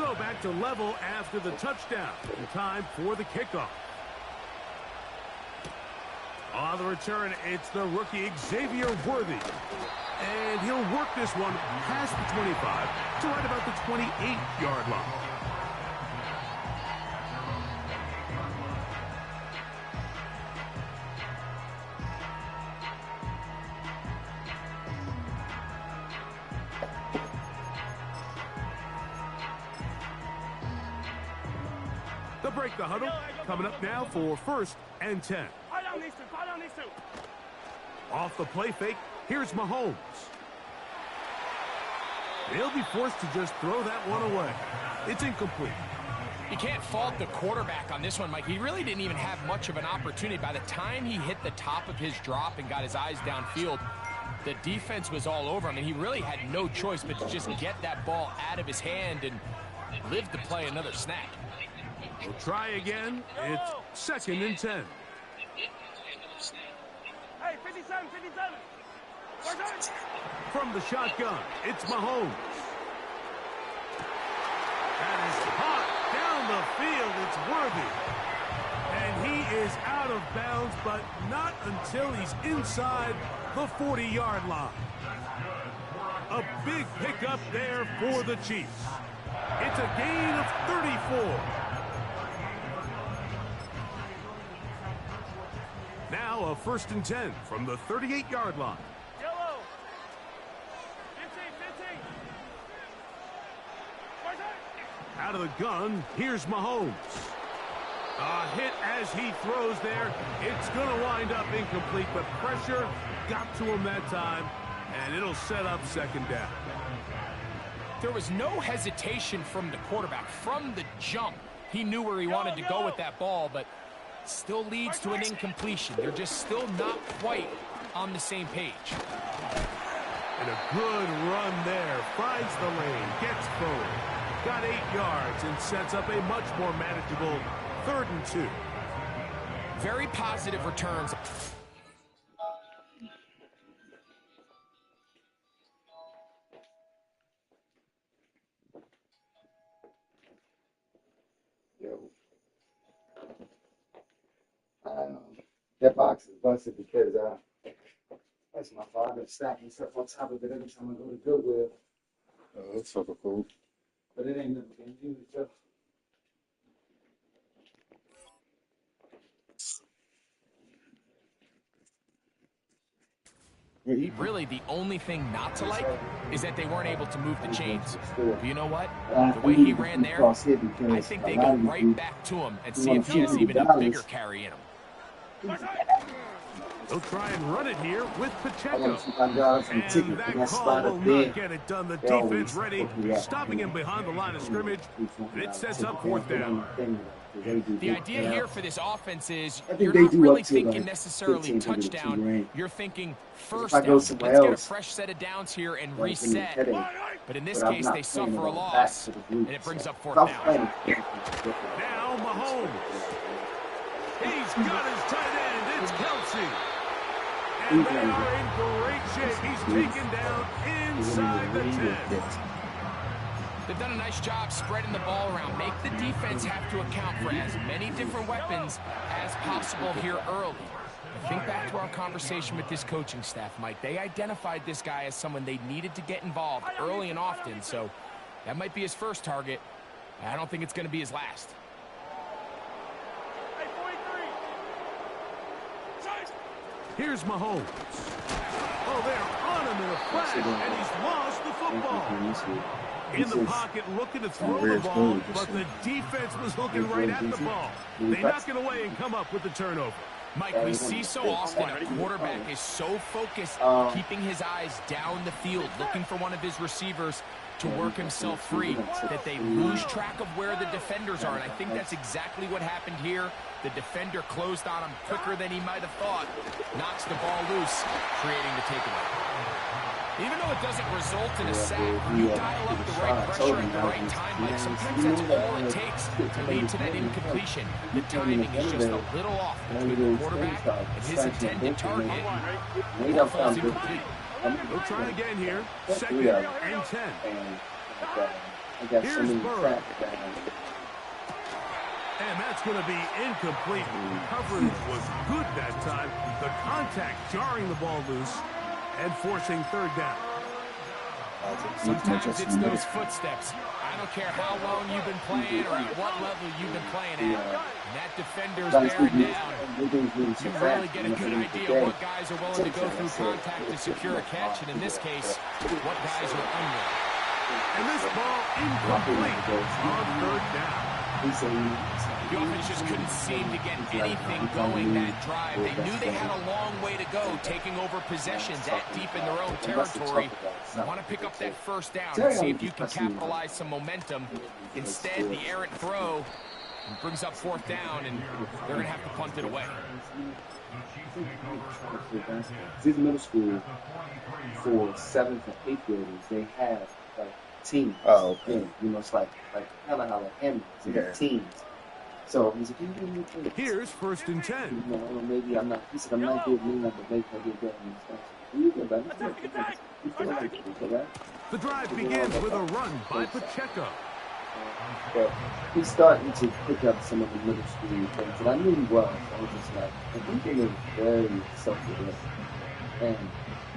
So back to level after the touchdown. In time for the kickoff. On the return, it's the rookie Xavier Worthy. And he'll work this one past the 25 to right about the 28-yard line. They'll break the huddle. Coming up now for 1st and 10. Off the play fake, here's Mahomes. He'll be forced to just throw that one away. It's incomplete. You can't fault the quarterback on this one, Mike. He really didn't even have much of an opportunity. By the time he hit the top of his drop and got his eyes downfield, the defense was all over him, and he really had no choice but to just get that ball out of his hand and live to play another snap. We'll try again. It's 2nd and 10. Hey, 57, 57. From the shotgun, it's Mahomes. That is hot down the field. It's Worthy. And he is out of bounds, but not until he's inside the 40-yard line. A big pickup there for the Chiefs. It's a gain of 34. Now a 1st and 10 from the 38-yard line. Yellow. 15. Out of the gun, here's Mahomes. A hit as he throws there. It's going to wind up incomplete, but pressure got to him that time, and it'll set up 2nd down. There was no hesitation from the quarterback. From the jump, he knew where he wanted to go with that ball, but still leads to an incompletion. They're just still not quite on the same page. And a good run there. Finds the lane, gets forward. Got 8 yards and sets up a much more manageable 3rd and 2. Very positive returns. That box is busted because that's my father stacking stuff on top of it every time I go to Goodwill. Oh, that's super cool. But it ain't never been used, though. Really, the only thing not to like is that they weren't able to move the chains. But you know what? The way he ran there, I think they go right back to him and see if he has even a bigger carry in him. They'll try and run it here with Pacheco. And that call will not get it done. The defense ready, stopping him behind the line of scrimmage. It sets up 4th down. The idea here for this offense is you're not really thinking necessarily touchdown. You're thinking first down. Let's get a fresh set of downs here and reset. But in this case, they suffer a loss, and it brings up 4th down. Now Mahomes. He's got his tight end. It's Kelsey. And they are in great shape. He's taken down inside the 10. They've done a nice job spreading the ball around. Make the defense have to account for as many different weapons as possible here early. Think back to our conversation with this coaching staff, Mike. They identified this guy as someone they needed to get involved early and often, so that might be his first target. I don't think it's going to be his last. Here's Mahomes. Oh, they're on him in a flag, and he's lost the football. In the pocket, looking to throw the ball, but the defense was looking right at the ball. They knock it away and come up with the turnover. Mike, we see so often a quarterback is so focused keeping his eyes down the field, looking for one of his receivers to work himself free, that they lose track of where the defenders are, and I think that's exactly what happened here. The defender closed on him quicker than he might have thought, knocks the ball loose, creating the takeaway. Even though it doesn't result in a sack, when you dial up the right pressure at the right time, Mike, sometimes that's all it takes to lead to that incompletion. The timing is just a little off between the quarterback and his intended target. Ball falls incomplete. We'll try again here. 2nd and 10. I got so Here's many Burrow. cracks down. And that's going to be incomplete. Coverage was good that time. The contact jarring the ball loose and forcing third down. Sometimes it's those footsteps. I don't care how long you've been playing or at what level you've been playing at. And that defender's bearing down. You really get a good idea of what guys are willing to go through contact to secure a catch, and in this case, what guys are unwilling. And this ball incomplete on third down. The offense just couldn't seem to get anything going that drive. They knew they had a long way to go, taking over possessions that deep in their own territory. You want to pick up that first down and see if you can capitalize some momentum. Instead, the errant throw brings up fourth down, and they're going to have to punt it away. This middle school, for 7th and 8th graders, they have like teams. Oh, okay. Yeah, you know, it's like kind of how like ambulance. They got teams. So he's like, here's 1st and 10. You know, maybe I'm not. He said, I'm not good, but maybe I get better in this. The drive begins with a run by Pacheco. But he's starting to pick up some of the middle school things, and I knew he was. I was just like, and he was very self-aware. And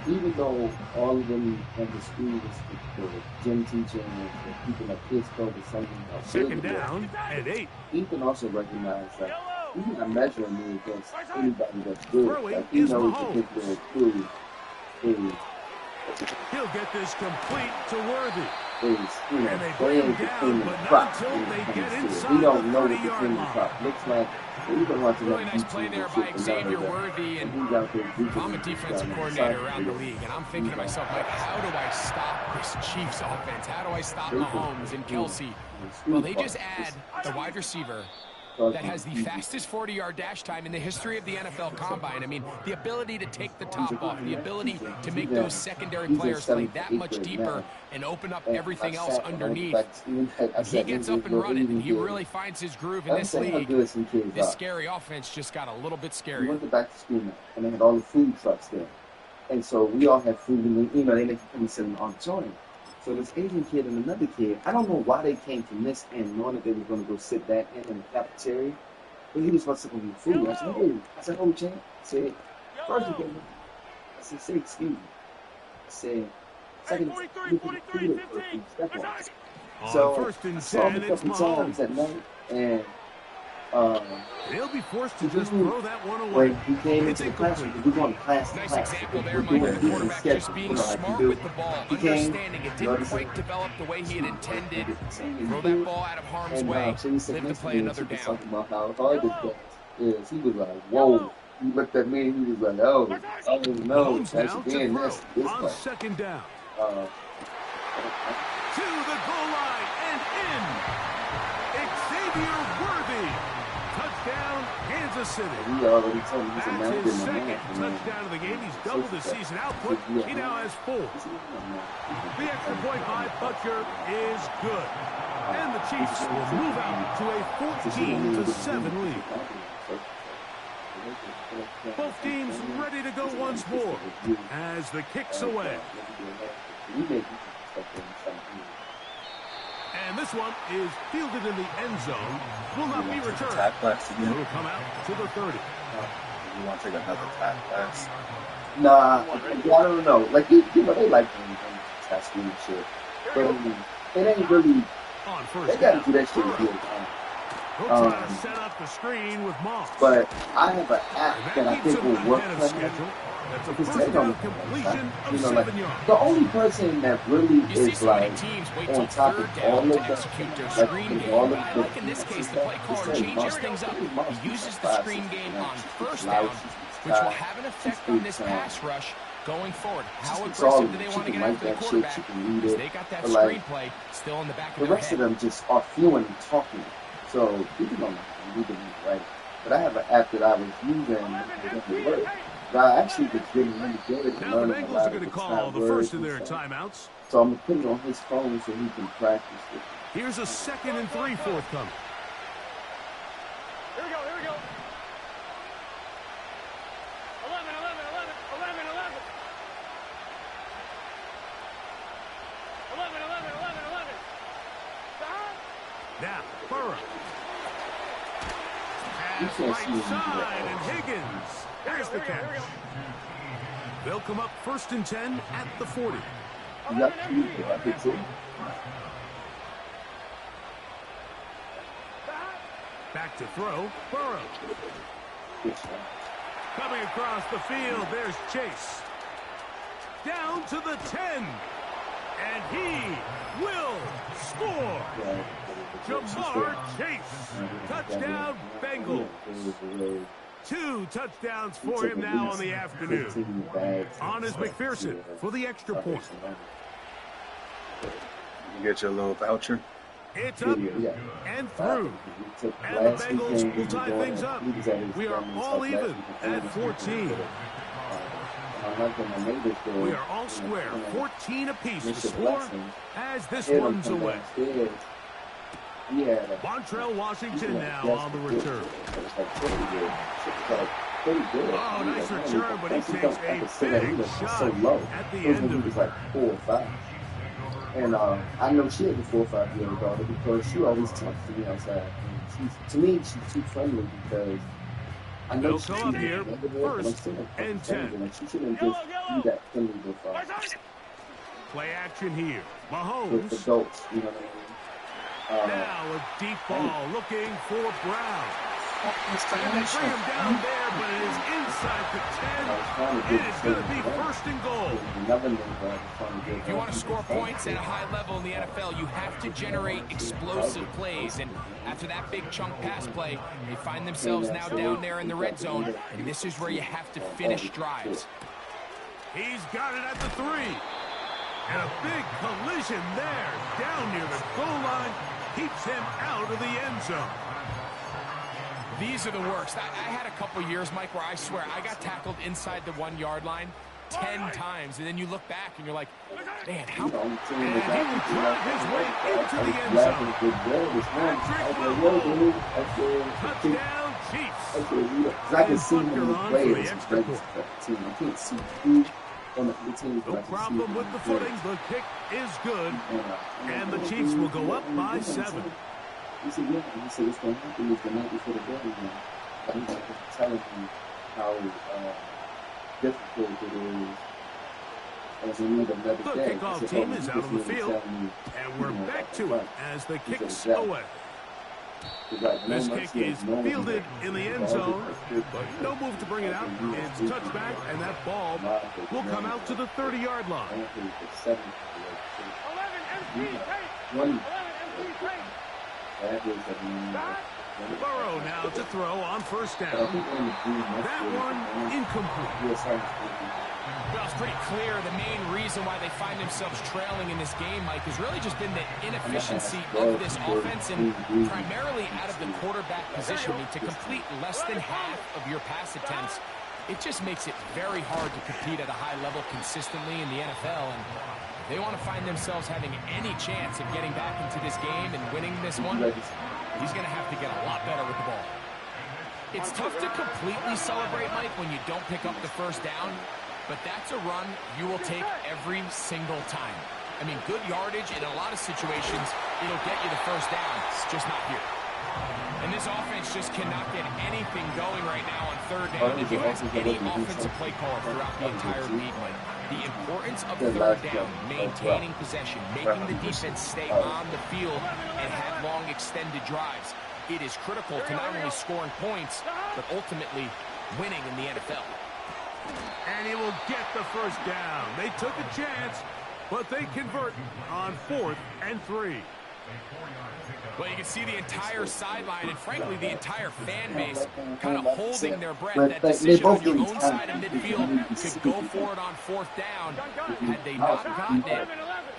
even though all of them at the school was the gym teacher and the people at Pittsburgh were saying how Second down and 8. Ethan also recognized that he's not measuring me against anybody that's good. Like, he knows the particular crew is. He'll get this complete to Worthy. You know, and they bring him down, but not until they get inside we don't know what the 30-yard cream crop looks like. Really nice play there by Xavier Worthy, and I'm a defensive coordinator around the league, and I'm thinking to myself, like, how do I stop this Chiefs offense? How do I stop Mahomes and Kelsey? Well, they just add the wide receiver that has the fastest 40-yard dash time in the history of the NFL Combine. I mean, the ability to take the top off, the ability to make those secondary players play that much deeper and open up everything else underneath. He gets up and running, and he really finds his groove in this league. This scary offense just got a little bit scarier. We went back to school now, and they had all the food trucks there. And so we all had food, and you know, they make you come and sit in the auditorium. So this Asian kid and another kid, I don't know why they came from this end, knowing that they were going to go sit that end in the cafeteria. But he was about to sit on the food. I said, oh, champ. I said, first you came. I said, say, excuse me. I said, second, so, first and 10, saw him a couple times at night, and they'll be forced to just throw that one away. When he came into the classroom, we're going to class. Nice example there, Mike, of the quarterback just being smart with the ball, understanding it didn't quite develop the way he had intended. Throw that ball out of harm's way, live to play another down. Talking about how hard this is. He was like, whoa. He looked at me and he was like, oh no, that's again this on second down. To the goal line and in. Xavier Worthy. Touchdown, Kansas City. He already told me he's a That's man. his second touchdown of the game. He's doubled his season output. He now has 4. The extra point by Butcher is good. And the Chiefs will move out to a 14-7 lead. Both teams ready to go once more as the kick's away. And this one is fielded in the end zone. Will not be returned. It will come out to the 30. You want to take another tap pass? Nah, I don't know. Like, you know, they like testing and shit. But it ain't really. They gotta do that shit again. He'll try to set up the screen with Moss. But I have an app that I think will work for him. That's a first down completion of 7 yards. The only person that really is like teams wait on till top third of down all to of execute their that, screen game. all of I like in this case the play caller changes things up. He uses the screen game on first down, which will have an effect on this pass rush going forward. How aggressive do they want to get after the quarterback? Because they got that screenplay still in the back of their head. The rest of them just are fluent and talking. So people don't know how to do it right. But I have an app that I was using and it worked. But I actually was getting really good at now the learning Bengals are going to call the first of their timeouts. So I'm going to put it on his phone so he can practice it. Here's a 2nd and 3 forthcoming. Here we go, here we go. 11. 11. Now, Burrow. Pass right side, and Higgins. There's the catch. They'll come up 1st and 10 at the 40. Back to throw, Burrow. Coming across the field, there's Chase. Down to the 10. And he will score. Jamar Chase. Touchdown, Bengals. 2 touchdowns for him now on the afternoon. On is McPherson for the extra point. You get your little voucher. It's up and through. And the Bengals will tie things up. We are all even at 14. We are all square, 14 apiece to score as this one's away. Montrell Washington now on the return. Oh, nice return, but he takes a big shot at the end of it. Like 4 or 5. And I know she had the 4 or 5 year old daughter because she always talks to me outside. To me, she's too friendly because I know she's come up here 1st and 10. She shouldn't just be that friendly with play action here. with Mahomes. adults, you know what I mean? Now a deep ball looking for Brown. And they bring him down there, but it is inside the 10. It is going to be 1st and goal. If you want to score points at a high level in the NFL, you have to generate explosive plays. And after that big chunk pass play, they find themselves now down there in the red zone. And this is where you have to finish drives. He's got it at the 3. And a big collision there down near the goal line keeps him out of the end zone. These are the worst. I had a couple years, Mike, where I swear I got tackled inside the 1 yard line 10 times, and then you look back and you're like, man, how? And he will drive his way into the end zone. Touchdown, Chiefs. I can see him in the players. I can't see who on the team. No problem with the footing. The kick is good. And the Chiefs will go up by 7. He said, yeah, he said it's going to happen. It's the night before the game. But he's like telling me how difficult it is. As we need another the day. kickoff team is out on the field. And we're back to it as the kick's away. This kick is fielded in the end zone, but no move to bring it out. It's touchback, and that ball will come out to the 30-yard line. 11 MP, Burrow now to throw on 1st down. That one incomplete. Well, it's pretty clear the main reason why they find themselves trailing in this game, Mike, has really just been the inefficiency of this offense and primarily out of the quarterback position. I mean, to complete less than half of your pass attempts, it just makes it very hard to compete at a high level consistently in the NFL. And if they want to find themselves having any chance of getting back into this game and winning this one, he's going to have to get a lot better with the ball. It's tough to completely celebrate, Mike, when you don't pick up the 1st down, but that's a run you will take every single time. I mean, good yardage in a lot of situations, it'll get you the 1st down. It's just not here. And this offense just cannot get anything going right now on 3rd down. If you ask any offensive play caller throughout the entire league, Mike, the importance of 3rd down, maintaining possession, making the defense stay on the field and have long extended drives, it is critical to not only scoring points, but ultimately winning in the NFL. And he will get the 1st down. They took a chance, but they convert on 4th and 3. Well, you can see the entire sideline and, frankly, the entire fan base kind of holding their breath. That decision on your own side of midfield to go for it on 4th down. Had they not gotten it,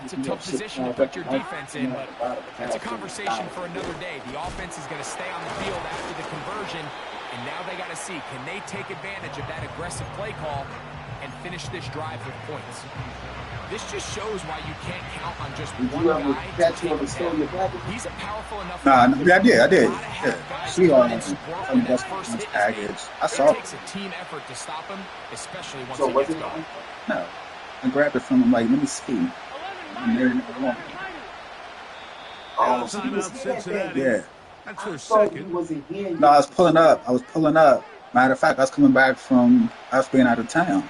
it's a tough position to put your defense in, but that's a conversation for another day. The offense is going to stay on the field after the conversion, and now they got to see, can they take advantage of that aggressive play call and finish this drive with points? This just shows why you can't count on just one guy to take him down. He's a powerful enough. Nah, I did. Yeah. She on this package. I saw it. It takes a team effort to stop him, especially once he gets going. No. I grabbed it from him like, let me see. Now timeout Cincinnati. Yeah. That's their second. No, I was pulling up. Matter of fact, I was being out of town.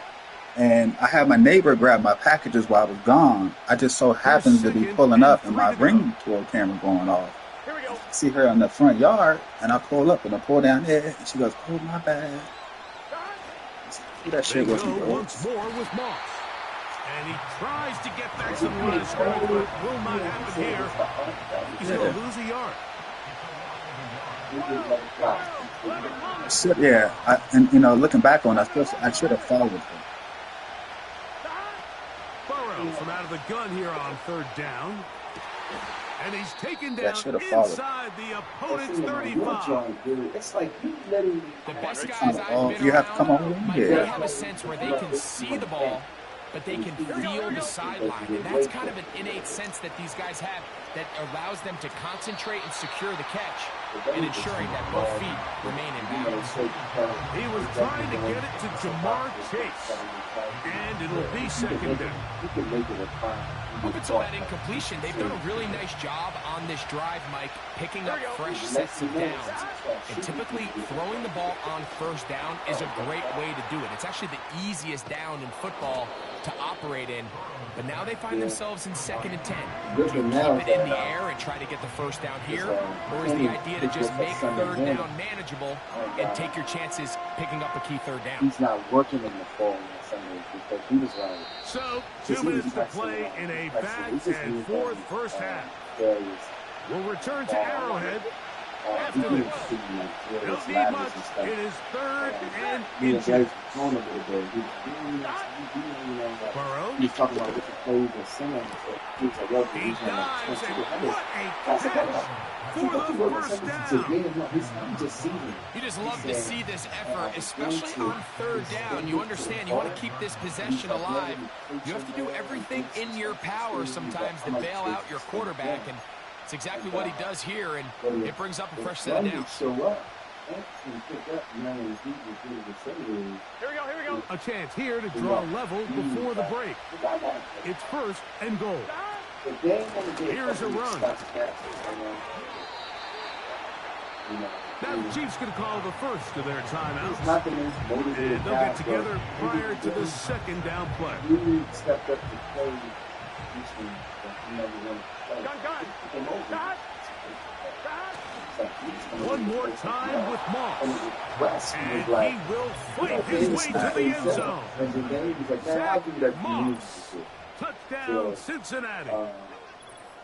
And I had my neighbor grab my packages while I was gone. I just so happened to be pulling up and my ring tour camera going off. I see her in the front yard, and I pull up and I pull down there, and she goes, "Oh, my bad." That shit wasn't good. Once more with Moss. And he tries to get back to the line of scrimmage, but will not happen here. He's going to lose a yard. Looking back on it, I should have followed him. Burrow from out of the gun here on third down. And he's taken down inside the opponent's 35. It's like you literally. The best guys I've been around, they have a sense where they can see the ball, but they can feel the sideline. And that's kind of an innate sense that these guys have that allows them to concentrate and secure the catch and ensuring that both feet remain in bounds. He was trying to get it to Jamar Chase. And it'll be second down. Up until that incompletion, they've done a really nice job on this drive, Mike, picking up fresh sets of downs. And typically, throwing the ball on first down is a great way to do it. It's actually the easiest down in football to operate in. But now they find themselves in 2nd and 10. Do you keep it in the air and try to get the first down here? Or is the idea to just make third down manageable and take your chances picking up a key third down? He's not working in the fall. So, 2 minutes to play in a back-and-forth first half. We'll return to Arrowhead after this. Don't need much. It is 3rd and inches. Burrow. He's talking about different plays and singing. He dives, and what a catch for the first down. You just love to see this effort, especially on third down. You understand, you want to keep this possession alive. You have to do everything in your power sometimes to bail out your quarterback, and it's exactly what he does here, and it brings up a fresh set of downs. Here we go. A chance here to draw level before the break. It's 1st and goal. Here's a run. Now the Chiefs going to call the first of their timeouts. And they'll get together prior to the 2nd down play. One more time with Moss. And he will fight his way to the end zone. Zach Moss. Touchdown, Cincinnati.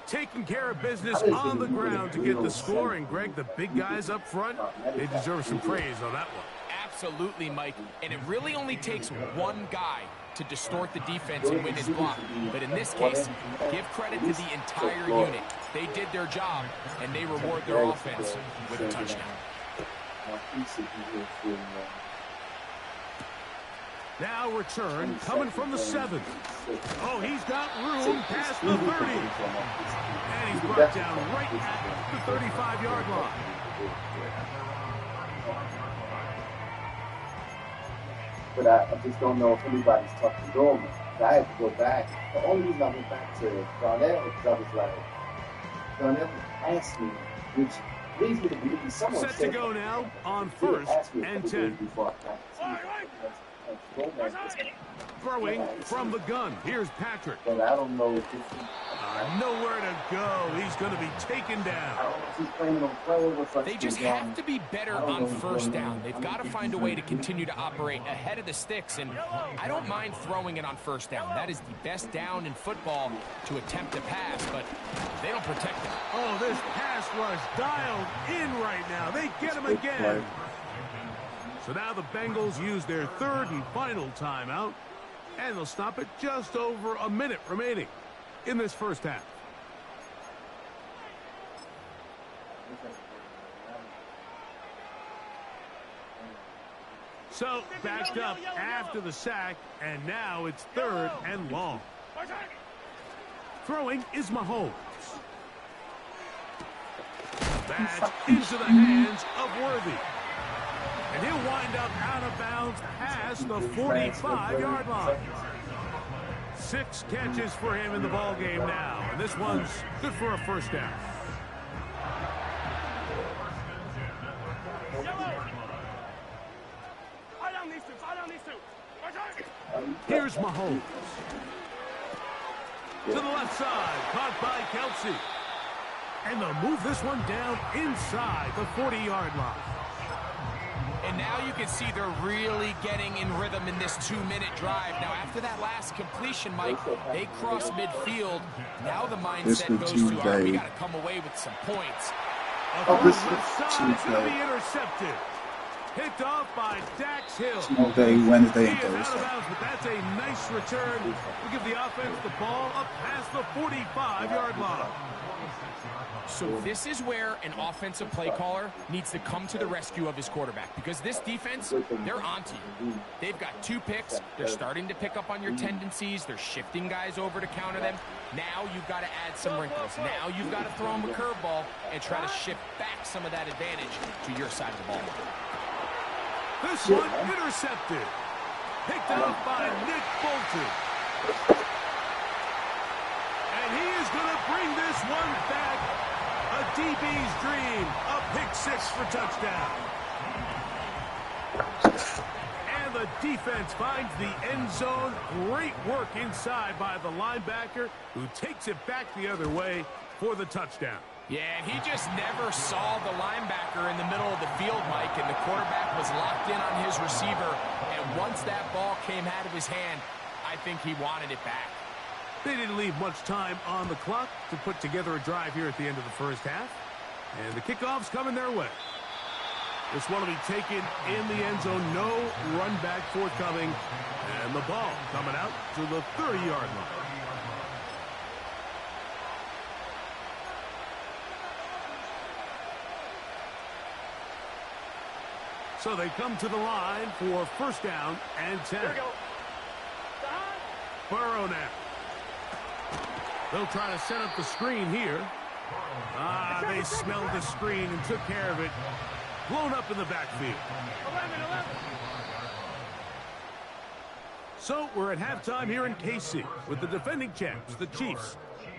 Taking care of business on the ground to get the score. And, Greg, the big guys up front, they deserve some praise on that one. Absolutely, Mike. And it really only takes one guy to distort the defense and win his block. But in this case, give credit to the entire unit. They did their job, and they reward their offense with a touchdown. Now return coming from the 7th. Oh, he's got room past the 30. And he's brought down right at the 35-yard line. But I just don't know if anybody's touching Dorman. I had to go back. The only reason I went back to Darnell is because I was like, Darnell asked me, which leads me to believe someone set to go now on 1st and 10. Throwing from the gun. Here's Patrick. But I don't know if nowhere to go. He's going to be taken down. They just have to be better on first down. They've got to find a way to continue to operate ahead of the sticks, and I don't mind throwing it on first down. That is the best down in football to attempt to pass, but they don't protect it. Oh, this pass rush dialed in right now. They get him again. So now the Bengals use their 3rd and final timeout, and they'll stop it just over a minute remaining in this first half. So backed up after the sack, and now it's 3rd and long. Throwing is Mahomes. That's into the hands of Worthy. And he'll wind up out of bounds past the 45-yard line. 6 catches for him in the ballgame now. And this one's good for a first down. Here's Mahomes. To the left side, caught by Kelsey. And they'll move this one down inside the 40-yard line. And now you can see they're really getting in rhythm in this 2-minute drive. Now, after that last completion, Mike, they cross midfield. Now the mindset goes to, all right, we got to come away with some points. This is going to be intercepted. Picked off by Dax Hill. Tuesday, Wednesday, and He is out Thursday. of bounds, but that's a nice return. We give the offense the ball up past the 45-yard line. So this is where an offensive play caller needs to come to the rescue of his quarterback, because this defense, they're onto you. They've got 2 picks. They're starting to pick up on your tendencies. They're shifting guys over to counter them. Now you've got to add some wrinkles. Now you've got to throw them a curveball and try to shift back some of that advantage to your side of the ball. This one intercepted. Picked up by Nick Bolton. And he is going to bring this one back. A DB's dream. A pick 6 for touchdown. And the defense finds the end zone. Great work inside by the linebacker, who takes it back the other way for the touchdown. Yeah, he just never saw the linebacker in the middle of the field, Mike, and the quarterback was locked in on his receiver. And once that ball came out of his hand, I think he wanted it back. They didn't leave much time on the clock to put together a drive here at the end of the first half. And the kickoff's coming their way. This one will be taken in the end zone. No run back forthcoming. And the ball coming out to the 30-yard line. So they come to the line for first down and 10. Here we go. Burrow now. They'll try to set up the screen here. They smelled the screen and took care of it. Blown up in the backfield. 11. So we're at halftime here in KC with the defending champs, the Chiefs,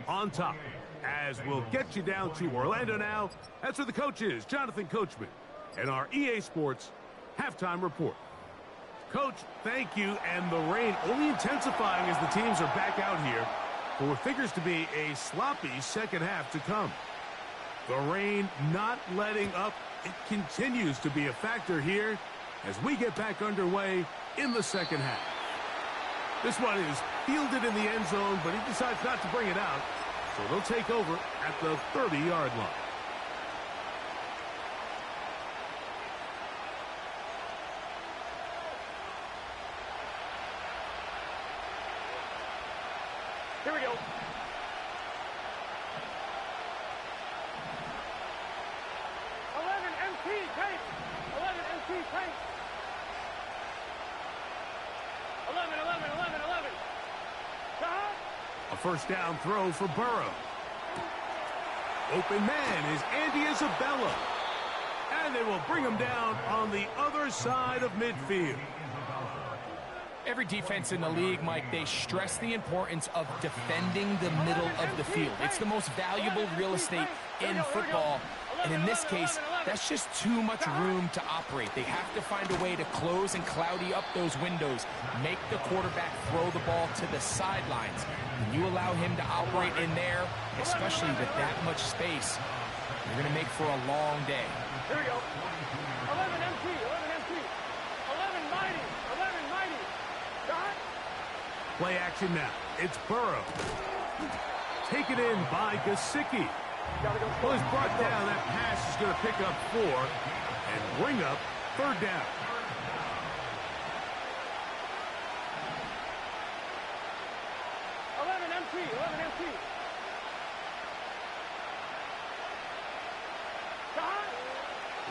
on top. As we'll get you down to Orlando now. That's where the coach is, Jonathan Coachman, and our EA Sports halftime report. Coach, thank you. And the rain only intensifying as the teams are back out here for what figures to be a sloppy second half to come. The rain not letting up. It continues to be a factor here as we get back underway in the second half. This one is fielded in the end zone, but he decides not to bring it out. So they'll take over at the 30-yard line. Here we go. 11 MT tape. 11 MT tape. 11. Stop. A first down throw for Burrow. Open man is Andy Isabella. And they will bring him down on the other side of midfield. Every defense in the league, Mike, they stress the importance of defending the middle of the field. It's the most valuable real estate in football. And in this case, that's just too much room to operate. They have to find a way to close and cloudy up those windows, make the quarterback throw the ball to the sidelines. When you allow him to operate in there, especially with that much space, you're going to make for a long day. Here we go. 11 MT. 11 mighty. Stop. Play action now. It's Burrow. Taken in by Gesicki. Well, he's brought down. That pass is going to pick up 4 and bring up third down. MT. Stop.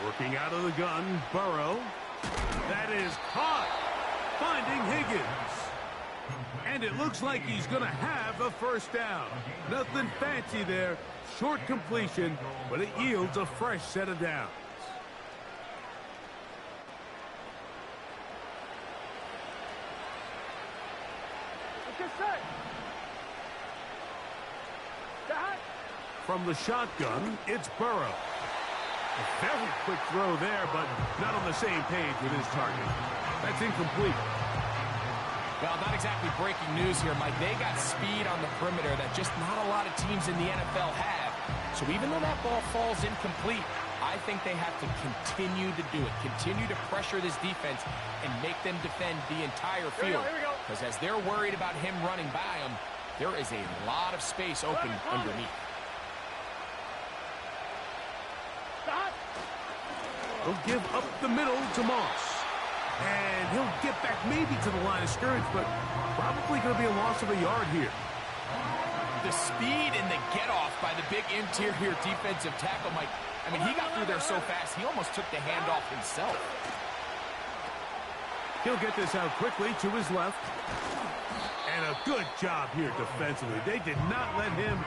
Working out of the gun, Burrow. That is caught. Finding Higgins. And it looks like he's going to have a first down. Nothing fancy there. Short completion, but it yields a fresh set of downs. Get set. Stop. From the shotgun, it's Burrow. A very quick throw there, but not on the same page with his target. That's incomplete. Well, not exactly breaking news here, Mike. They got speed on the perimeter that just not a lot of teams in the NFL have. So even though that ball falls incomplete, I think they have to continue to do it, continue to pressure this defense and make them defend the entire field. Because as they're worried about him running by them, there is a lot of space open underneath. He'll give up the middle to Moss. And he'll get back maybe to the line of scrimmage, but probably going to be a loss of a yard here. The speed and the get-off by the big interior defensive tackle, Mike. I mean, he got through there so fast, he almost took the handoff himself. He'll get this out quickly to his left. And a good job here defensively. They did not let him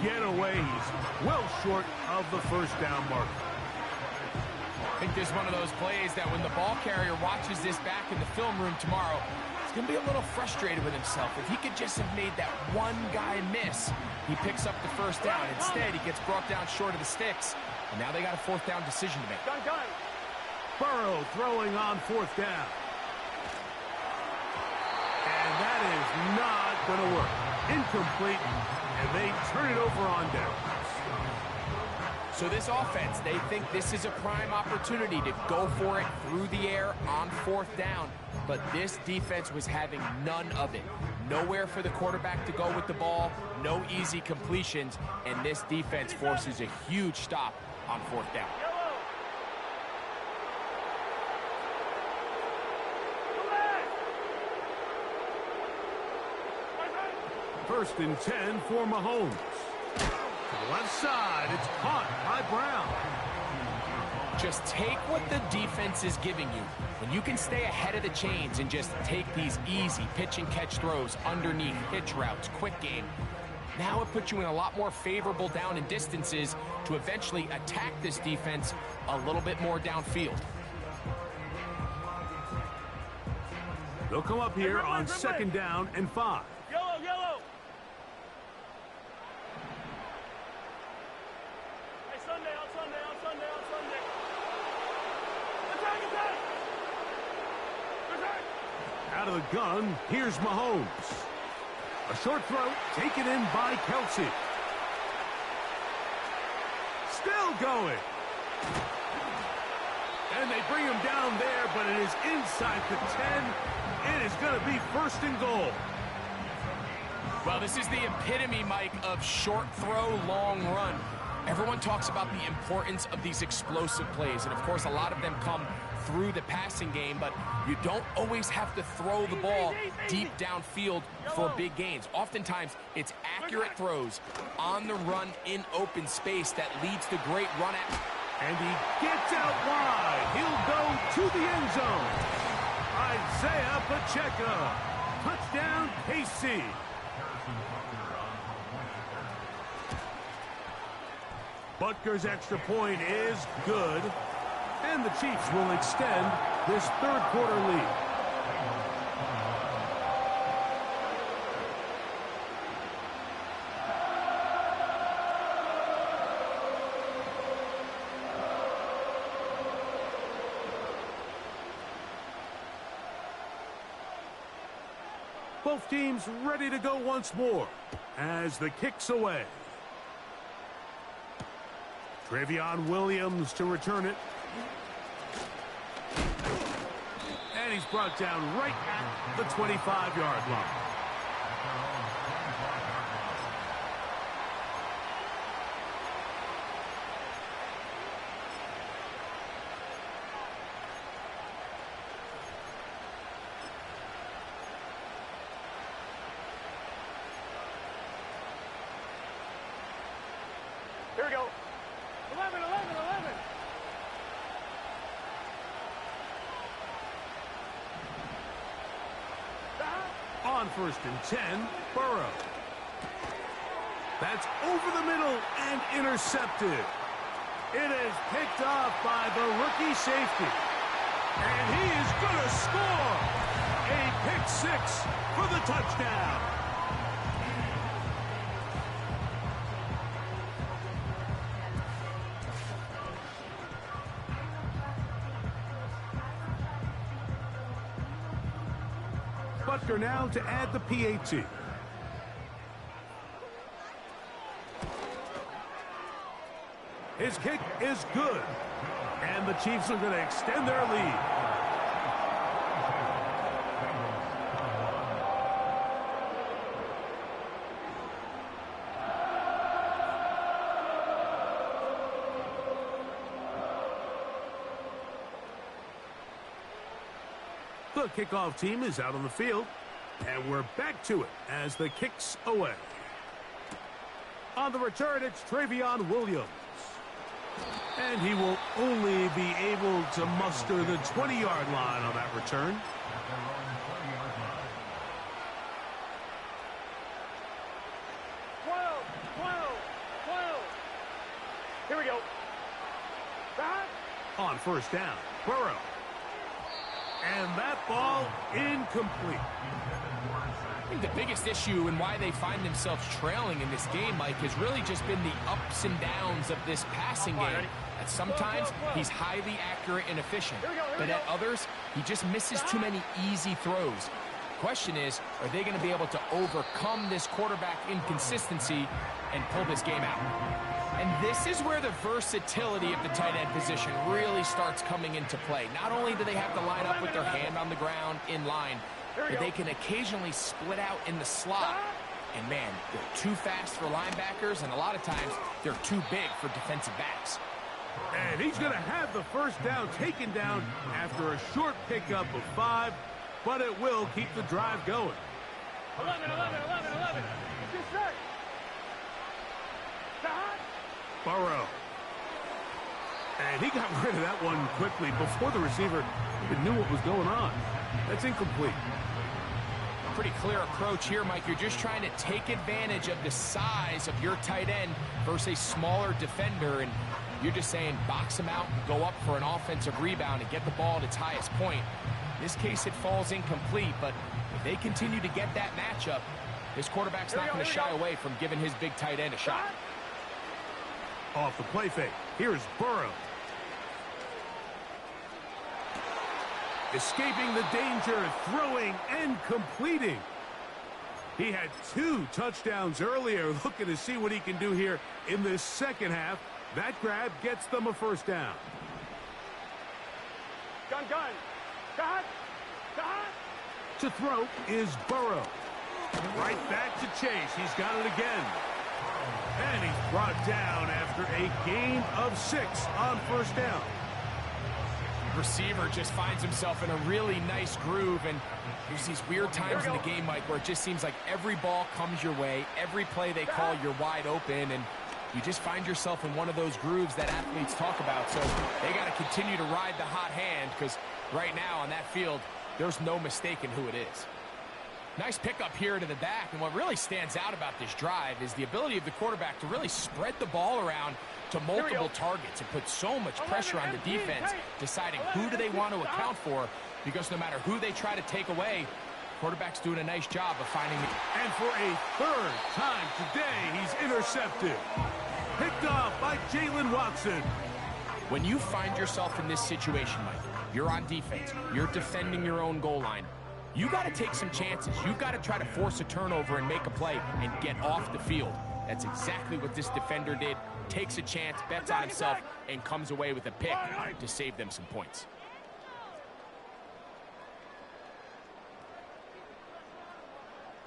get away. He's well short of the first down marker. I think this is one of those plays that when the ball carrier watches this back in the film room tomorrow, he's going to be a little frustrated with himself. If he could just have made that one guy miss, he picks up the first down. Instead, he gets brought down short of the sticks, and now they got a fourth down decision to make. Burrow throwing on fourth down. And that is not going to work. Incomplete, and they turn it over on down. So this offense, they think this is a prime opportunity to go for it through the air on fourth down. But this defense was having none of it. Nowhere for the quarterback to go with the ball, no easy completions, and this defense forces a huge stop on fourth down. First and 10 for Mahomes. To the left side, it's caught by Brown. Just take what the defense is giving you. When you can stay ahead of the chains and just take these easy pitch and catch throws underneath, hitch routes, quick game, now it puts you in a lot more favorable down and distances to eventually attack this defense a little bit more downfield. They'll come up here on second down and 5. Yellow. Out of the gun, here's Mahomes. A short throw taken in by Kelsey. Still going. And they bring him down there, but it is inside the 10. It is going to be first and goal. Well, this is the epitome, Mike, of short throw, long run. Everyone talks about the importance of these explosive plays, and of course a lot of them come through the passing game, but you don't always have to throw the ball deep downfield for big gains. Oftentimes, it's accurate throws on the run in open space that leads to great run out. And he gets out wide. He'll go to the end zone. Isaiah Pacheco. Touchdown, KC. Butker's extra point is good. And the Chiefs will extend this third quarter lead. Both teams ready to go once more as the kick's away. Travion Williams to return it. And he's brought down right at the 25-yard line. Here we go. 11. On first and 10, Burrow. That's over the middle and intercepted. It is picked off by the rookie safety. And he is going to score. A pick six for the touchdown. kicker now to add the PAT. His kick is good. And the Chiefs are going to extend their lead. The kickoff team is out on the field, and we're back to it as the kick's away. On the return, it's Travion Williams. And he will only be able to muster the 20-yard line on that return. Here we go. On first down, Burrow. And that ball incomplete. I think the biggest issue and why they find themselves trailing in this game, Mike, has really just been the ups and downs of this passing game. At sometimes, he's highly accurate and efficient. But at others, he just misses too many easy throws. The question is, are they going to be able to overcome this quarterback inconsistency and pull this game out? And this is where the versatility of the tight end position really starts coming into play. Not only do they have to line up with their hand on the ground in line, but they can occasionally split out in the slot. And man, they're too fast for linebackers, and a lot of times they're too big for defensive backs. And he's going to have the first down taken down after a short pickup of 5, but it will keep the drive going. 11. Burrow. And he got rid of that one quickly before the receiver even knew what was going on. That's incomplete. Pretty clear approach here, Mike. You're just trying to take advantage of the size of your tight end versus a smaller defender, and you're just saying box him out and go up for an offensive rebound and get the ball at its highest point. In this case, it falls incomplete, but if they continue to get that matchup, this quarterback's not going to shy away from giving his big tight end a shot. Off the play fake, here's Burrow. Escaping the danger, throwing and completing. He had 2 touchdowns earlier, looking to see what he can do here in this second half. That grab gets them a first down. Gun. To throw is Burrow. Right back to Chase. He's got it again. And he's brought down after a gain of 6 on first down. Receiver just finds himself in a really nice groove, and there's these weird times in the game, Mike, where it just seems like every ball comes your way, every play they call, you're wide open, and you just find yourself in one of those grooves that athletes talk about. So they got to continue to ride the hot hand, because right now on that field, there's no mistaking who it is. Nice pickup here to the back, and what really stands out about this drive is the ability of the quarterback to really spread the ball around to multiple targets and put so much pressure on the defense, deciding who do they want to account for, because no matter who they try to take away, quarterback's doing a nice job of finding it. And for a 3rd time today, he's intercepted. Picked off by Jalen Watson. When you find yourself in this situation, Mike, you're on defense, you're defending your own goal line, you got to take some chances. You got to try to force a turnover and make a play and get off the field. That's exactly what this defender did. Takes a chance, bets on himself, and comes away with a pick to save them some points.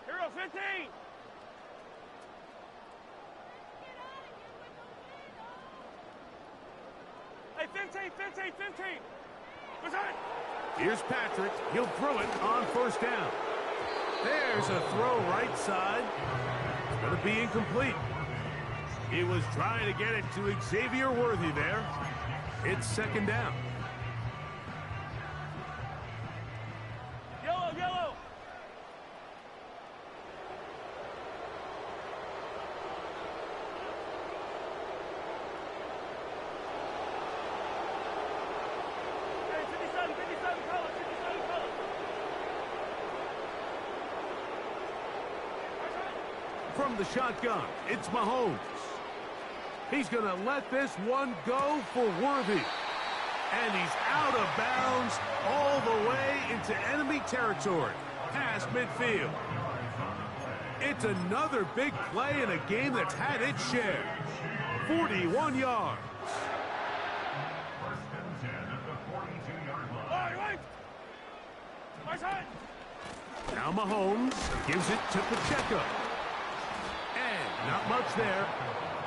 Hero 15. Hey, 15. Here's Patrick. He'll throw it on first down. There's a throw right side. It's going to be incomplete. He was trying to get it to Xavier Worthy there. It's 2nd down. Yellow. Hey, 57 color. From the shotgun, it's Mahomes. He's going to let this one go for Worthy. And he's out of bounds all the way into enemy territory. past midfield. It's another big play in a game that's had its share. 41 yards. Now Mahomes gives it to Pacheco. And not much there.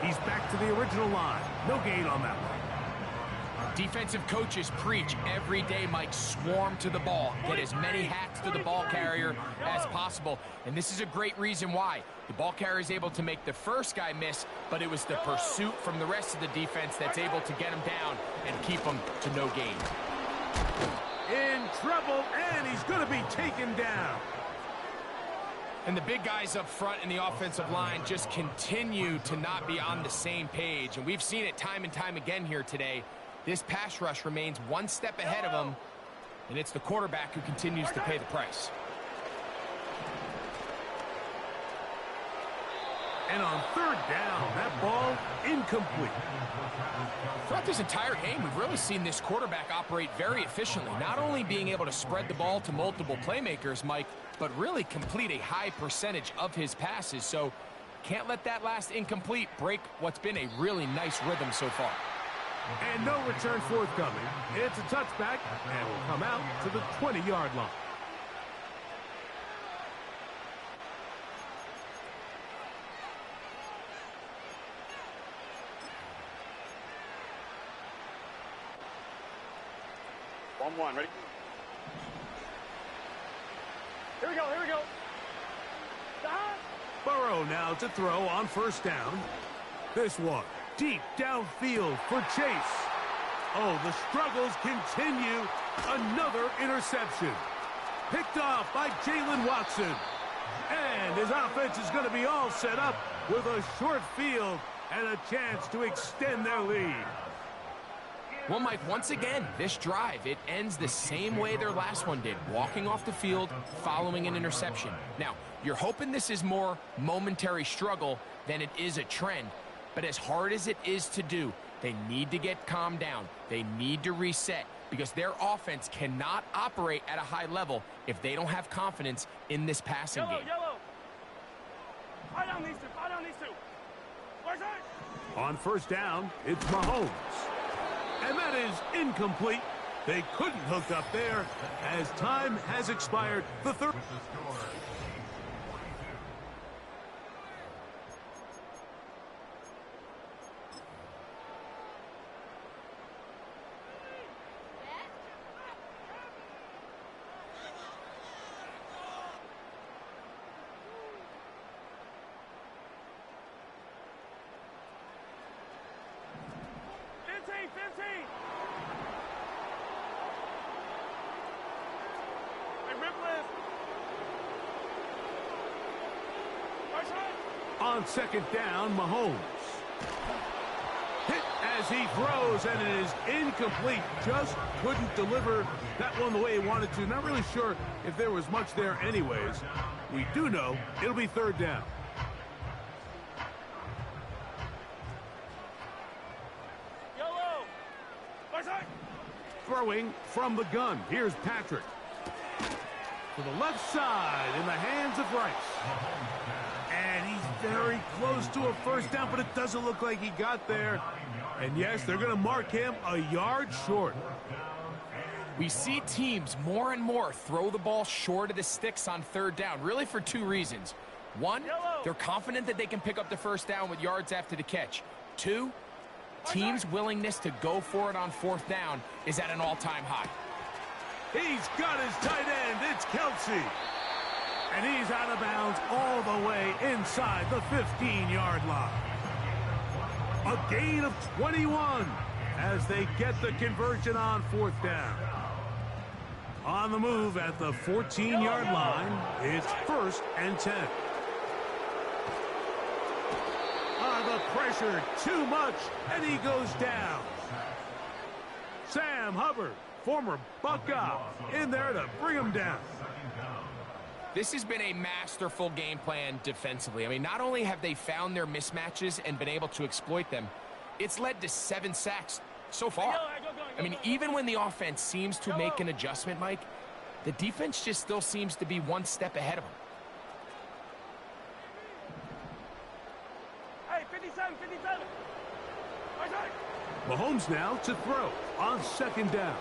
He's back to the original line. No gain on that one. Defensive coaches preach every day, Mike, swarm to the ball. Get as many hacks to the ball carrier as possible. And this is a great reason why. The ball carrier is able to make the first guy miss, but it was the pursuit from the rest of the defense that's able to get him down and keep him to no gain. In trouble, and he's going to be taken down. And the big guys up front in the offensive line just continue to not be on the same page. And we've seen it time and time again here today. This pass rush remains one step ahead of them, and it's the quarterback who continues to pay the price. And on third down, that ball incomplete. Throughout this entire game, we've really seen this quarterback operate very efficiently, not only being able to spread the ball to multiple playmakers, Mike, but really complete a high percentage of his passes. So can't let that last incomplete break what's been a really nice rhythm so far. And no return forthcoming. It's a touchback, and will come out to the 20-yard line. One, ready? Here we go, here we go. Stop. Burrow now to throw on first down. This one, deep downfield for Chase. Oh, the struggles continue. Another interception. Picked off by Jalen Watson. And his offense is going to be all set up with a short field and a chance to extend their lead. Well, Mike, once again, this drive, it ends the same way their last one did, walking off the field, following an interception. Now, you're hoping this is more momentary struggle than it is a trend, but as hard as it is to do, they need to get calmed down. They need to reset because their offense cannot operate at a high level if they don't have confidence in this passing game. Yellow. Fight on these two, fight on these two. Where's that? On first down, it's Mahomes. And that is incomplete. They couldn't hook up there as time has expired. The third. On second down, Mahomes. Hit as he throws, and it is incomplete. Just couldn't deliver that one the way he wanted to. Not really sure if there was much there anyways. We do know it'll be third down. Yellow. Where's that? Throwing from the gun. Here's Patrick. To the left side in the hands of Rice. And he's very close to a first down, but it doesn't look like he got there. And yes, they're going to mark him a yard short. We see teams more and more throw the ball short of the sticks on third down, really for two reasons. One, they're confident that they can pick up the first down with yards after the catch. Two, teams' willingness to go for it on fourth down is at an all-time high. He's got his tight end. It's Kelsey. And he's out of bounds all the way inside the 15-yard line. A gain of 21 as they get the conversion on fourth down. On the move at the 14-yard line, it's 1st and 10. The pressure, too much, and he goes down. Sam Hubbard, former Buckeye, in there to bring him down. This has been a masterful game plan defensively. I mean, not only have they found their mismatches and been able to exploit them, it's led to 7 sacks so far. I mean, even when the offense seems to make an adjustment, Mike, The defense just still seems to be one step ahead of them. Hey, 57, 57. Mahomes now to throw on second down.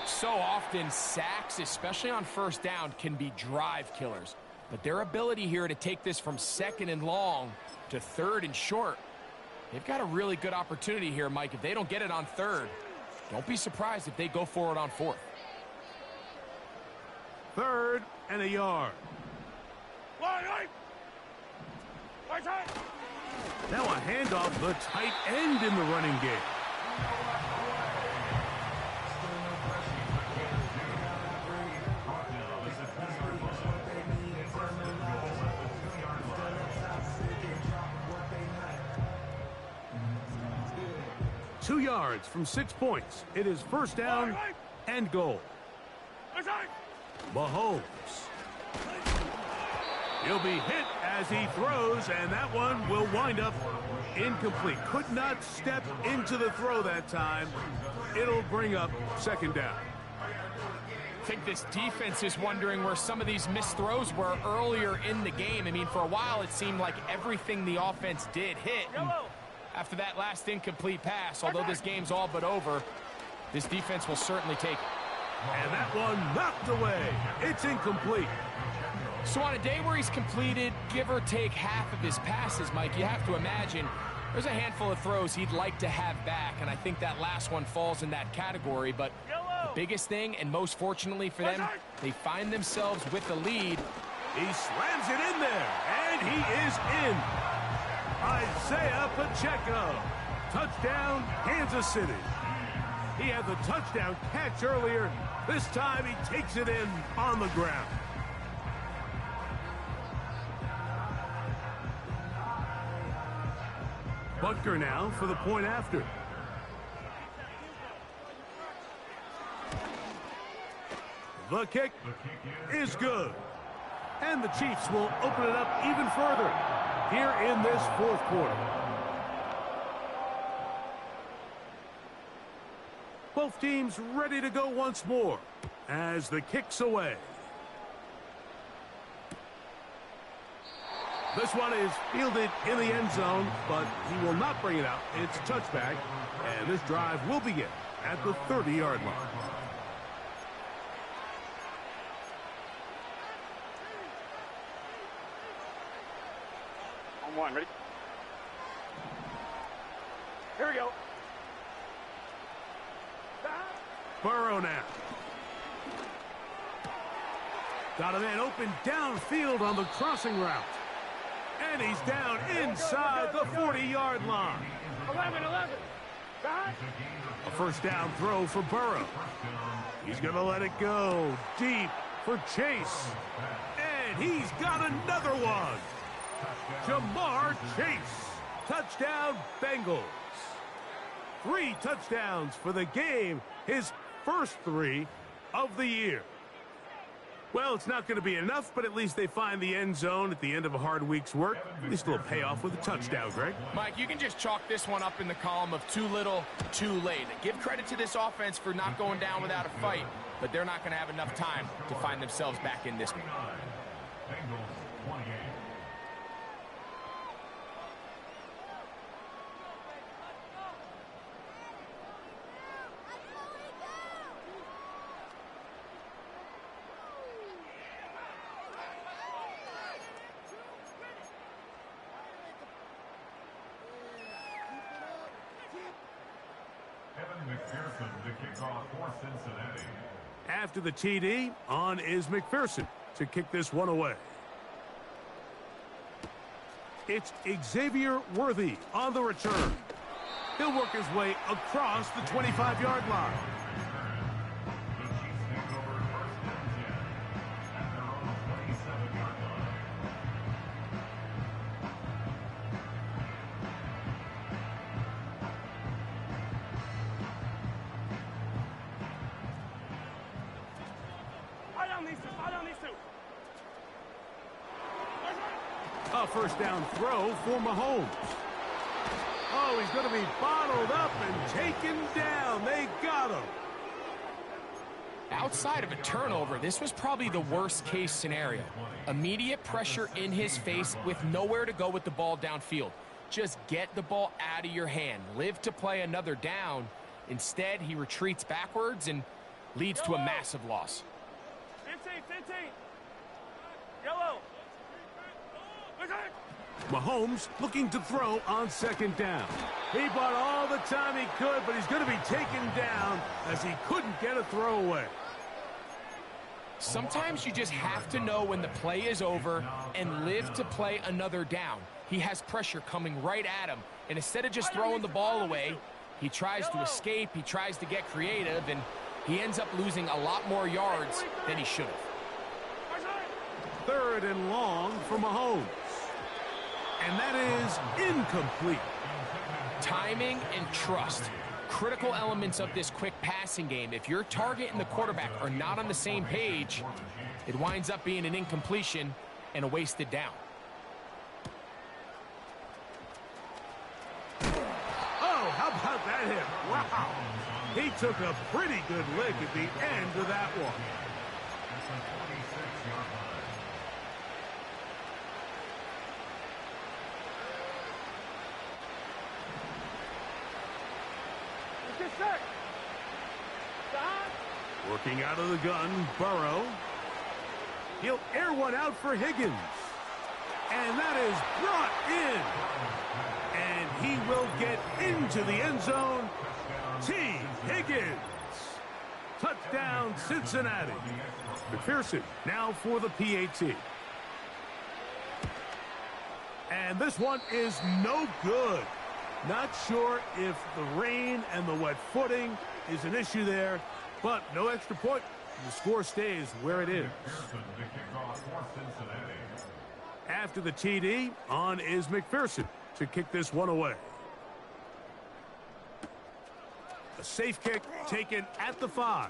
So often, sacks, especially on first down, can be drive killers. But their ability here to take this from second and long to third and short, they've got a really good opportunity here, Mike. If they don't get it on third, don't be surprised if they go for it on fourth. 3rd and a yard. Now a handoff, the tight end in the running game. Two yards from 6 points. It is first down and goal. Mahomes. He'll be hit as he throws, and that one will wind up incomplete. Could not step into the throw that time. It'll bring up second down. I think this defense is wondering where some of these missed throws were earlier in the game. I mean, for a while, it seemed like everything the offense did hit. And after that last incomplete pass, although this game's all but over, this defense will certainly take it. And that one knocked away. It's incomplete. So on a day where he's completed, give or take half of his passes, Mike, you have to imagine there's a handful of throws he'd like to have back, and I think that last one falls in that category. But the biggest thing, and most fortunately for them, they find themselves with the lead. He slams it in there, and he is in. Isaiah Pacheco. Touchdown, Kansas City. He had the touchdown catch earlier. This time he takes it in on the ground. Butker now for the point after. The kick is good. And the Chiefs will open it up even further here in this fourth quarter. Both teams ready to go once more as the kick's away. This one is fielded in the end zone, but he will not bring it out. It's a touchback, and this drive will begin at the 30-yard line. On one, ready? Here we go. Burrow now. Got a man open downfield on the crossing route. And he's down inside the 40-yard line. 11. A first down throw for Burrow. He's going to let it go deep for Chase. And he's got another one. Jamar Chase. Touchdown, Bengals. 3 touchdowns for the game. His first 3 of the year. Well, it's not going to be enough, but at least they find the end zone at the end of a hard week's work. At least a little payoff with a touchdown, Greg. Mike, you can just chalk this one up in the column of too little, too late. Give credit to this offense for not going down without a fight, but they're not going to have enough time to find themselves back in this one. After the TD, on is McPherson to kick this one away. It's Xavier Worthy on the return. He'll work his way across the 25-yard line. A first down throw for Mahomes. Oh, he's going to be bottled up and taken down. They got him. Outside of a turnover, this was probably the worst-case scenario. Immediate pressure in his face with nowhere to go with the ball downfield. Just get the ball out of your hand. Live to play another down. Instead, he retreats backwards and leads to a massive loss. 15. Yellow. Mahomes looking to throw on second down. He bought all the time he could, but he's going to be taken down as he couldn't get a throwaway. Sometimes you just have to know when the play is over and live to play another down. He has pressure coming right at him, and instead of just throwing the ball away, he tries to escape, he tries to get creative, and he ends up losing a lot more yards than he should have. 3rd and long for Mahomes. And that is incomplete. Timing and trust. Critical elements of this quick passing game. If your target and the quarterback are not on the same page, it winds up being an incompletion and a wasted down. Oh, how about that hit? Wow. He took a pretty good lick at the end of that one. Working out of the gun, Burrow. He'll air one out for Higgins. And that is brought in. And he will get into the end zone. T. Higgins. Touchdown, Cincinnati. McPherson now for the PAT. And this one is no good. Not sure if the rain and the wet footing is an issue there, but no extra point. The score stays where it is. After the TD, on is McPherson to kick this one away. A safe kick taken at the 5.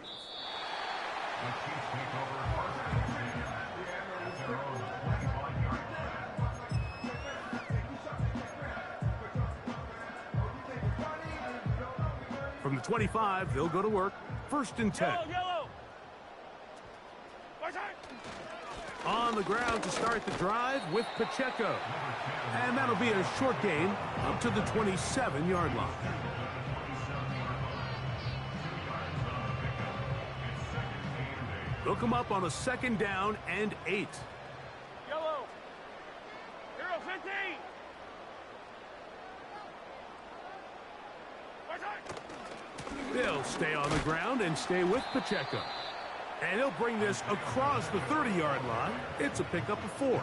From the 25, they'll go to work. 1st and 10. Yellow. On the ground to start the drive with Pacheco. And that'll be a short gain up to the 27-yard line. They'll come up on a 2nd down and 8. Yellow. 15. They'll stay on the ground and stay with Pacheco. And he'll bring this across the 30-yard line. It's a pickup of 4.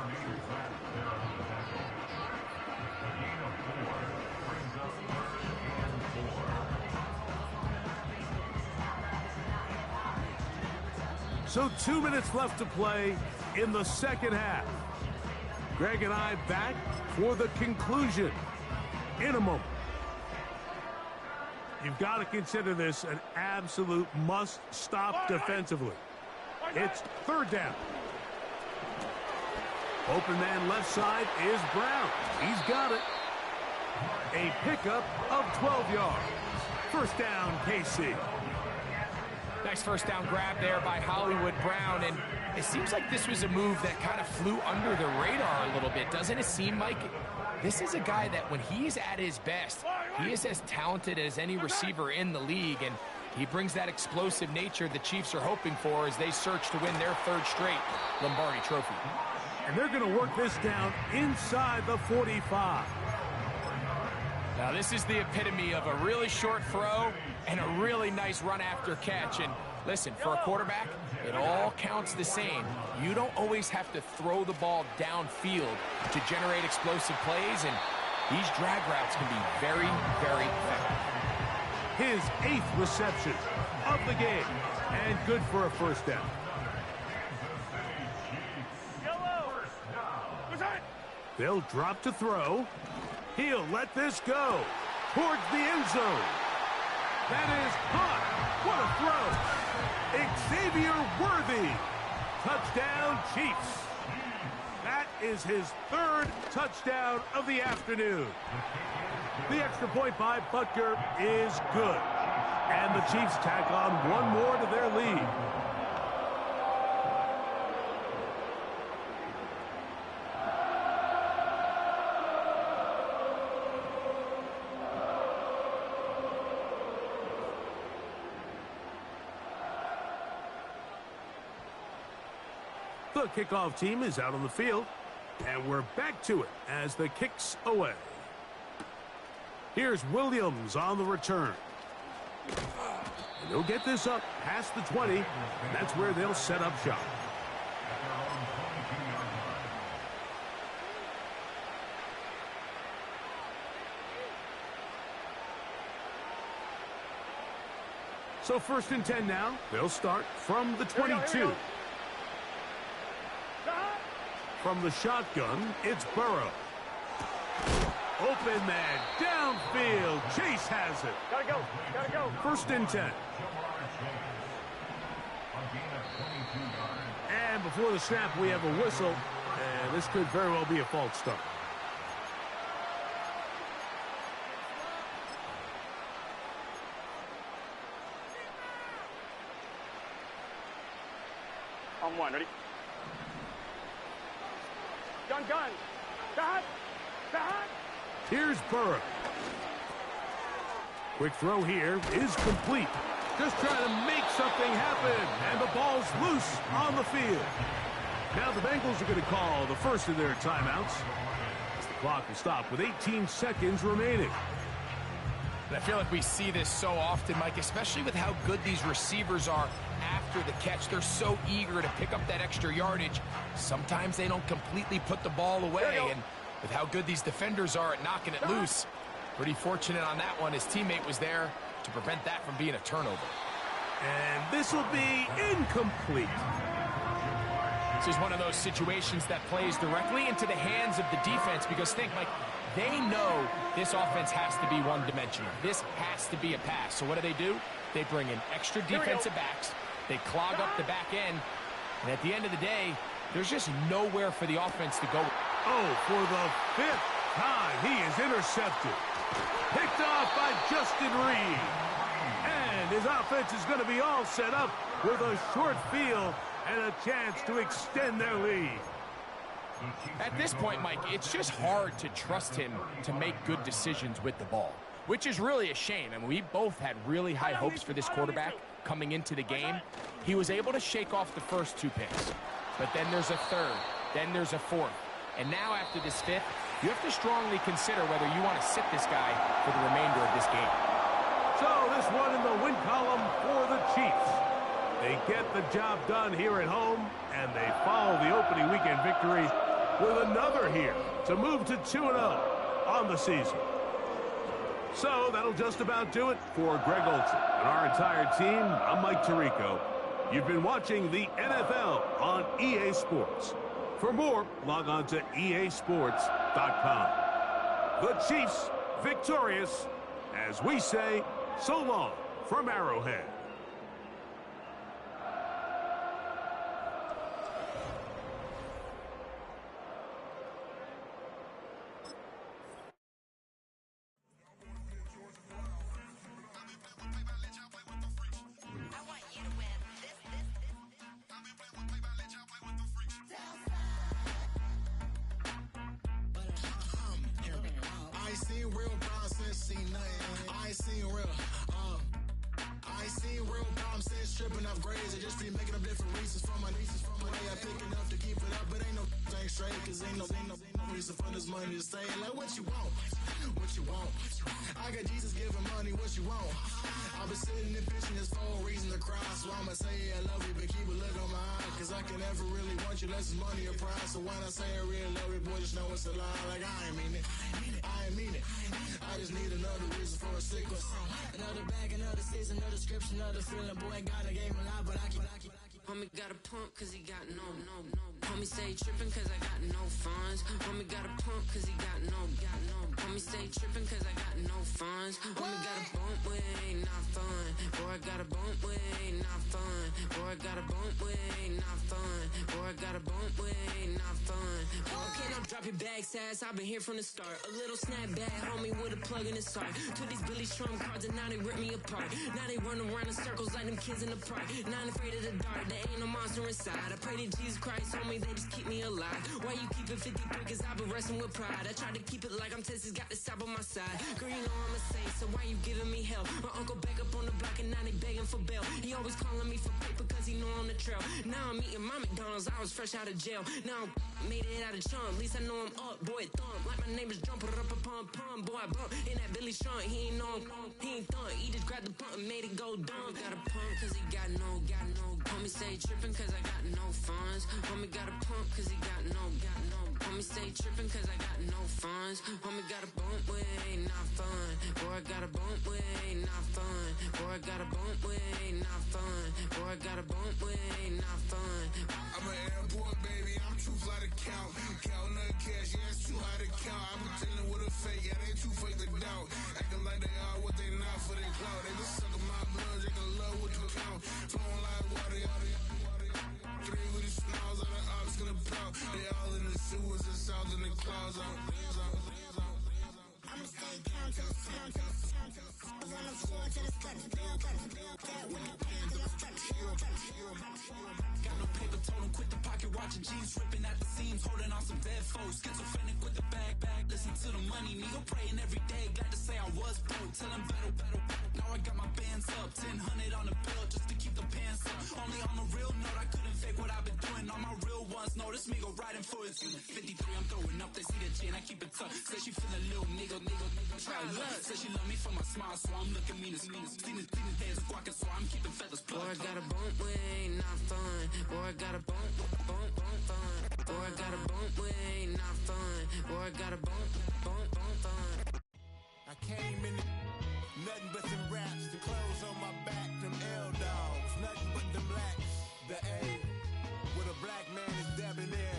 So 2 minutes left to play in the second half. Greg and I back for the conclusion in a moment. You've got to consider this an absolute must-stop defensively. It's 3rd down. Open man left side is Brown. He's got it. A pickup of 12 yards. 1st down, KC. Nice 1st down grab there by Hollywood Brown, and it seems like this was a move that kind of flew under the radar a little bit. Doesn't it seem like this is a guy that when he's at his best, he is as talented as any receiver in the league, and he brings that explosive nature the Chiefs are hoping for as they search to win their 3rd straight Lombardi Trophy. And they're going to work this down inside the 45. Now this is the epitome of a really short throw and a really nice run after catch. And listen, for a quarterback, it all counts the same. You don't always have to throw the ball downfield to generate explosive plays, and these drag routes can be very, very effective. His 8th reception of the game, and good for a 1st down. They'll drop to throw. He'll let this go towards the end zone. That is caught. What a throw. Xavier Worthy. Touchdown, Chiefs. That is his 3rd touchdown of the afternoon. The extra point by Butker is good. And the Chiefs tack on one more to their lead. The kickoff team is out on the field, and we're back to it as the kick's away. Here's Williams on the return. And they'll get this up past the 20, and that's where they'll set up shop. So 1st and 10 now. They'll start from the 22. From the shotgun, it's Burrow. Open man, downfield. Chase has it. Gotta go. Gotta go. 1st and 10. And before the snap, we have a whistle. And this could very well be a false start. On one, ready? Gun. Got. Here's Burrow. Quick throw here is complete. Just trying to make something happen. And the ball's loose on the field. Now the Bengals are going to call the first of their timeouts. As the clock will stop with 18 seconds remaining. And I feel like we see this so often, Mike, especially with how good these receivers are after the catch. They're so eager to pick up that extra yardage. Sometimes they don't completely put the ball away. And with how good these defenders are at knocking it loose, pretty fortunate on that one. His teammate was there to prevent that from being a turnover. And this will be incomplete. This is one of those situations that plays directly into the hands of the defense because think, Mike, they know this offense has to be one-dimensional. This has to be a pass. So what do? They bring in extra defensive backs. They clog up the back end. And at the end of the day, there's just nowhere for the offense to go. Oh, for the 5th time, he is intercepted. Picked off by Justin Reed. And his offense is going to be all set up with a short field and a chance to extend their lead. At this point, Mike, it's just hard to trust him to make good decisions with the ball, which is really a shame. I mean, we both had really high hopes for this quarterback coming into the game. He was able to shake off the first 2 picks, but then there's a 3rd, then there's a 4th. And now after this 5th, you have to strongly consider whether you want to sit this guy for the remainder of this game. So this one in the win column for the Chiefs. They get the job done here at home, and they follow the opening weekend victory with another here to move to 2-0 on the season. So that'll just about do it for Greg Olson and our entire team. I'm Mike Tirico. You've been watching the NFL on EA Sports. For more, log on to easports.com. The Chiefs victorious, as we say, so long from Arrowhead. Tripping off grades, I just be making up different reasons for my nieces. From my way I pick enough to keep it up, but ain't no straight, cause ain't no reason for this money to stay. Like what you want, what you want. I got Jesus giving money, what you want. I've been sitting and pitching this for a reason to cry, so I'ma say I love you, but keep a look on my eye, cause I can never really want you unless it's money or pride. So when I say I really love you, boy, just know it's a lie. Like I ain't mean it, I ain't mean it. I just need another reason for a sickle. Another bag, another season, another description, another feeling. Boy, God, I gave him a lot, but I keep. Homie got a pump cause he got no. Homie stay tripping cause I got no funds. Homie got a pump cause he got no. Homie stay tripping cause I got no funds. Homie got a bump with ain't not fun. Boy, I got a bump with ain't not fun. Boy, I got a bump with ain't not fun. Boy, I got a bump with ain't not fun. Boy, can I Drop your bag, sass, I've been here from the start. A little snapback, homie, with a plug in his heart. Took these Billy Trump cards and now they rip me apart. Now they run around in circles like them kids in the park. Not afraid of the dark, there ain't no monster inside. I pray to Jesus Christ, homie, they just keep me alive. Why you keep it 53? Cause I've been wrestling with pride. I try to keep it like I'm Texas, got the stop on my side. Girl, you know I'm a saint, so why you giving me hell? My uncle back up on the block and now they begging for bail. He always calling me for paper cause he know I'm the trail. Now I'm eating my McDonald's, I was fresh out of jail. Now I'm made it out of chunk, at least I know I'm up. Boy, thump, like my neighbors jump, put up a pump, pump. Boy, I bump in that Billy Strong, he ain't know he ain't thump. He just grabbed the pump and made it go dumb. Got a pump cause he got no. Homie stay trippin' cause I got no funds. Homie got a pump cause he got no. Homie stay trippin' cause I got no funds. Homie got a bump with ain't not fun. Boy, I got a bump with ain't not fun. Boy, I got a bump with ain't not fun. Boy, I got a bump with ain't not fun. I'm an airport baby, I'm too fly to count. Counting the cash, yeah, it's too high to count. I'm pretending with a fake, yeah, they too fake to doubt. Acting like they are what they not for their clout. They just suckin' my blood, they can love what you count. Flowing like water, three with the smiles on the ops gonna pout. They all in the sewers and south in the clouds. I'ma stay down till the sun, I was on the floor till the steps build, that way, till the steps got no paper, told him quit the pocket, watching jeans ripping at the seams, holding on some dead foes, schizophrenic with the bag, listen to the money, nigga praying every day, glad to say I was broke, tell him battle, now I got my bands up, 1000 on the bill, just to keep the pants up, only on the real note, I couldn't fake what I've been doing, all my real ones know, this me go riding for his 53, I'm throwing up, they see the chain, I keep it tough, say she feeling little nigga, try luck, say she love me for my smile, so I'm looking mean as seen his days walking, so I'm keeping feathers plucked. Boy, I got a bump with ain't not fun. Boy, I got a bump fun. Boy, I got a bump with ain't not fun. Boy, I got a bump fun. I came in nothing but some raps, the clothes on my back, them L-dogs, nothing but them blacks. The A, with a black man is debonair.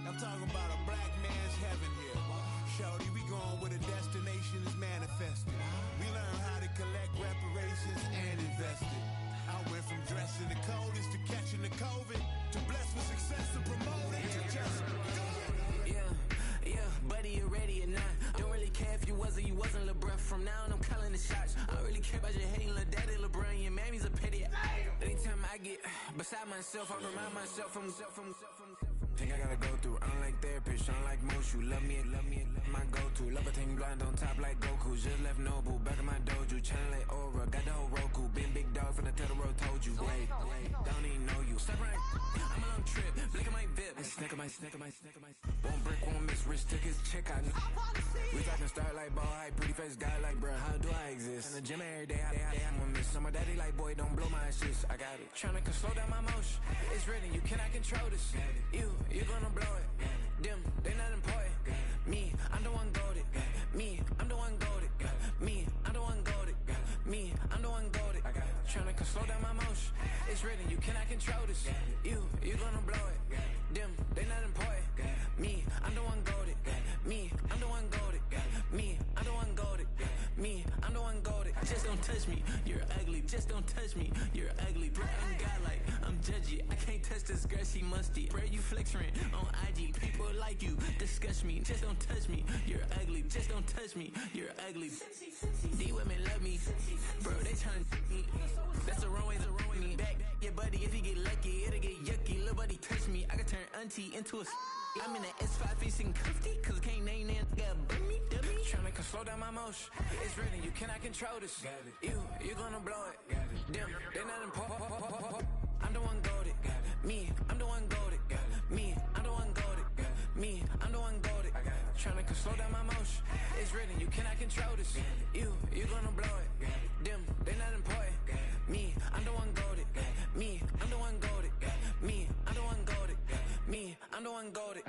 I'm talking about a black man's heaven here. Shorty, we going where the destination is manifested. We learn how to collect reparations and invest it. I went from dressing the coldest to catching the COVID, to blessed with success to promote it, to just go. Yeah, buddy, you ready or not? Don't really care if you was or you wasn't LeBron. From now on, I'm calling the shots. I don't really care about your hating, little daddy LeBron. Your mammy's a pity. Anytime I get beside myself, I remind myself from think I gotta go through. I don't like therapists, I don't like most. You love me, my go-to. Love a thing blind on top like Goku. Just left Noble, back in my dojo. Channel like Aura, got the whole Roku. Big dog from the Tether Road told you. Wait, don't even know you. Step right, I'm on a trip. Look at my VIP. Snicker my. Won't break, won't miss. Rich took his check out. We talking start like ball hype. Pretty face guy like, bruh, how do I exist? In the gym every day, I'm gonna miss. Some of daddy like, boy, don't blow my assist. I got it. Tryna slow down my motion. It's written, you cannot control this. You gonna blow it. Them, they not important. Me, I'm the one goated. Me, I'm the one goated. Me, I'm the one goated. Me, I'm the one goated. Tryna slow down my motion. It's written, you cannot control this. You gonna blow it. Them, they not important. Me, I'm the one goated. Me, I'm the one goated. Me, I'm the one goated. Me, I'm the one goated. Just don't touch me, you're ugly. Just don't touch me, you're ugly. Bro, I'm godlike, I'm judgy. I can't touch this girl, she musty. Bro, you flexing on IG. People like you disgust me. Just don't touch me, you're ugly. Just don't touch me, you're ugly. These women love me, bro, they tryna me. That's the wrong way, me back. Yeah, buddy, if you get lucky, it'll get yucky. Little buddy touch me, I can turn auntie into a. I'm in the S5 facing cuffy, cause I can't name that got me. Tryna slow down my motion. It's written, you cannot control this. You gonna blow it. Them, they not important. I'm the one goated. Me, I'm the one goated. Me, I'm the one goated. Me, I'm the one goated. Tryna slow down my motion. It's written, you cannot control this. You gonna blow it. Them, they not important. Me, I'm the one goated. Me, I'm the one goated. Me, I'm the one goated. Me, I'm the one goated.